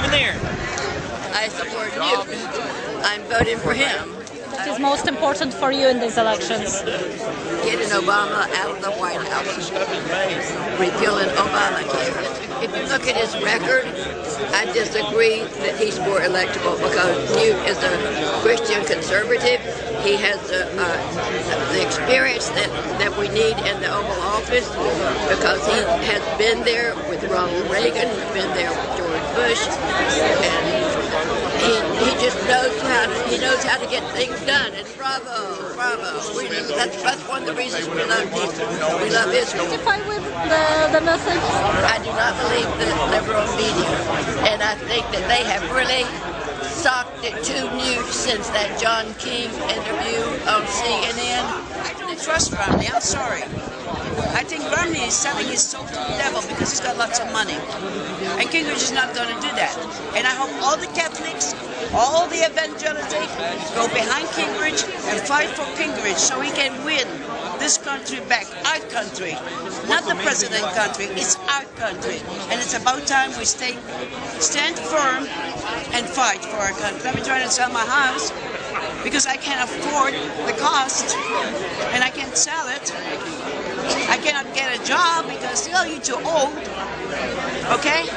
over there. I support Newt. I'm voting for him. What is most important for you in these elections? Getting Obama out of the White House. Repealing Obamacare. If you look at his record, I disagree that he's more electable because Newt is a Christian conservative. He has the experience that we need in the Oval Office because he has been there with Ronald Reagan, been there with George Bush, and he just knows how to get things done. And bravo. That's one of the reasons we love him. We love Israel. Identify with the message? I do not believe the liberal media, and I think that they have really socked it to Newt since that John King interview on CNN. I don't trust Romney, I'm sorry. I think Romney is selling his soul to the devil because he's got lots of money. And Gingrich is not going to do that. And I hope all the Catholics, all the evangelicals go behind Gingrich and fight for Gingrich so he can win this country back, our country. Not the president country, it's our country. And it's about time we stand firm and fight for our country. I've been trying to sell my house because I can't afford the cost and I can't sell it. I cannot get a job because, you're too old, okay?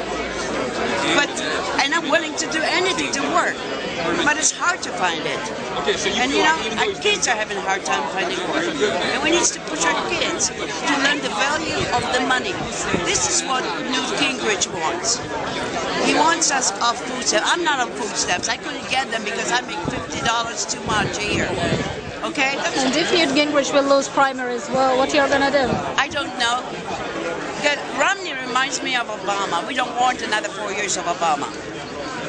And I'm willing to do anything to work, but it's hard to find it. And our kids are having a hard time finding work. And we need to push our kids to learn the value of the money. This is what Newt Gingrich wants. He wants us off food stamps. I'm not on food stamps. I couldn't get them because I make $50 too much a year. Okay? And if Newt Gingrich will lose primaries, well, what you're gonna do? I don't know. Romney reminds me of Obama. We don't want another 4 years of Obama.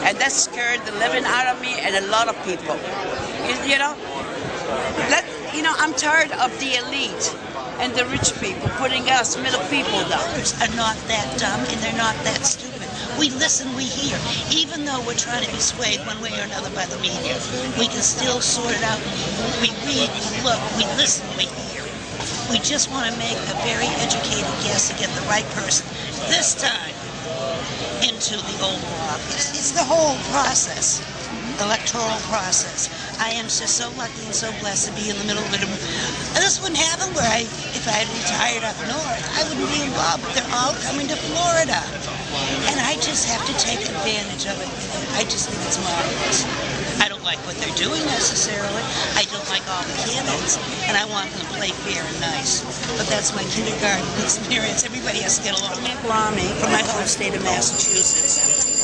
And that scared the living out of me and a lot of people. I'm tired of the elite and the rich people putting us middle people down. Are not that dumb and they're not that stupid. We listen, we hear. Even though we're trying to be swayed one way or another by the media, we can still sort it out. We read, we look, we listen, we hear. We just want to make a very educated guess to get the right person, this time, into the Oval Office. It's the whole process, electoral process. I am just so lucky and so blessed to be in the middle of it. This wouldn't happen where if I had retired up north, I wouldn't be involved, but they're all coming to Florida. And I just have to take advantage of it. I just think it's marvelous. I don't like what they're doing necessarily. I don't like all the candidates, and I want them to play fair and nice. But that's my kindergarten experience. Everybody has to get along. Mitt Romney from my home state of Massachusetts.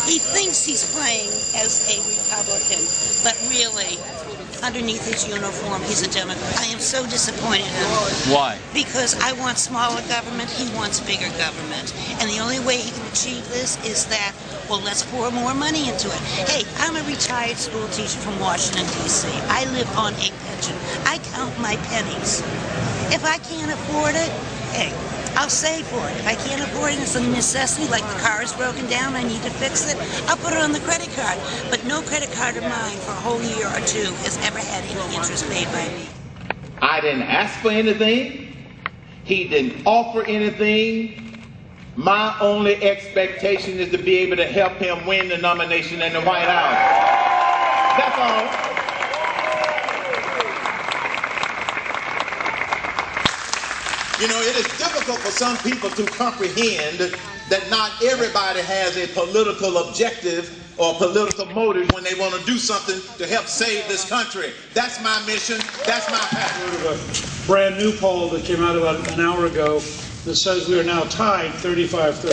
He thinks he's playing as a Republican, but really, underneath his uniform, he's a Democrat. I am so disappointed in him. Why? Because I want smaller government, he wants bigger government. And the only way he can achieve this is that, well, let's pour more money into it. Hey, I'm a retired school teacher from Washington, D.C. I live on a pension. I count my pennies. If I can't afford it, hey, I'll save for it. If I can't afford it, it's a necessity, like the car is broken down, I need to fix it, I'll put it on the credit card. But no credit card of mine for a whole year or two has ever had any interest paid by me. I didn't ask for anything. He didn't offer anything. My only expectation is to be able to help him win the nomination in the White House. That's all. It is difficult for some people to comprehend that not everybody has a political objective or political motive when they want to do something to help save this country. That's my mission. That's my passion. A brand new poll that came out about an hour ago that says we are now tied 35-35.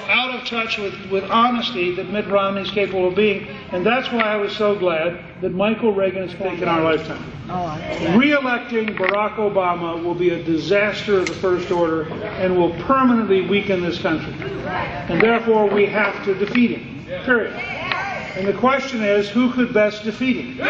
Out of touch with honesty that Mitt Romney is capable of being. And that's why I was so glad that Michael Reagan is back in our lifetime. Re-electing Barack Obama will be a disaster of the first order and will permanently weaken this country. And therefore we have to defeat him. Period. And the question is, who could best defeat him?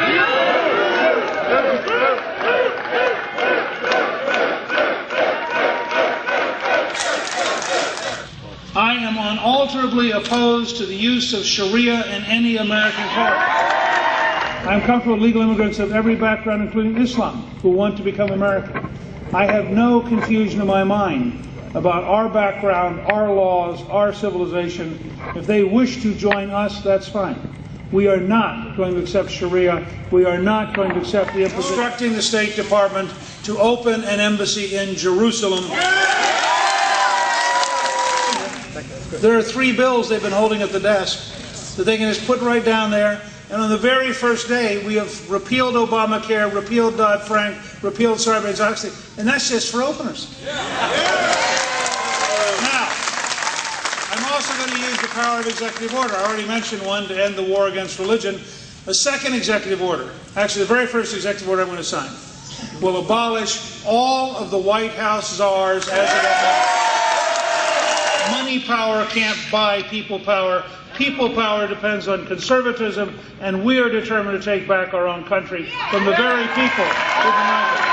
I am unalterably opposed to the use of Sharia in any American court. I am comfortable with legal immigrants of every background, including Islam, who want to become American. I have no confusion in my mind about our background, our laws, our civilization. If they wish to join us, that's fine. We are not going to accept Sharia. We are not going to accept the imposition. Instructing the State Department to open an embassy in Jerusalem. There are 3 bills they've been holding at the desk that they can just put right down there. And on the very first day, we have repealed Obamacare, repealed Dodd-Frank, repealed Sarbanes-Oxley, and that's just for openers. Now, I'm also going to use the power of executive order. I already mentioned one to end the war against religion. A second executive order, actually the very first executive order I'm going to sign, will abolish all of the White House czars as it is. Money power can't buy people power. People power depends on conservatism, and we are determined to take back our own country from the very people who denied it.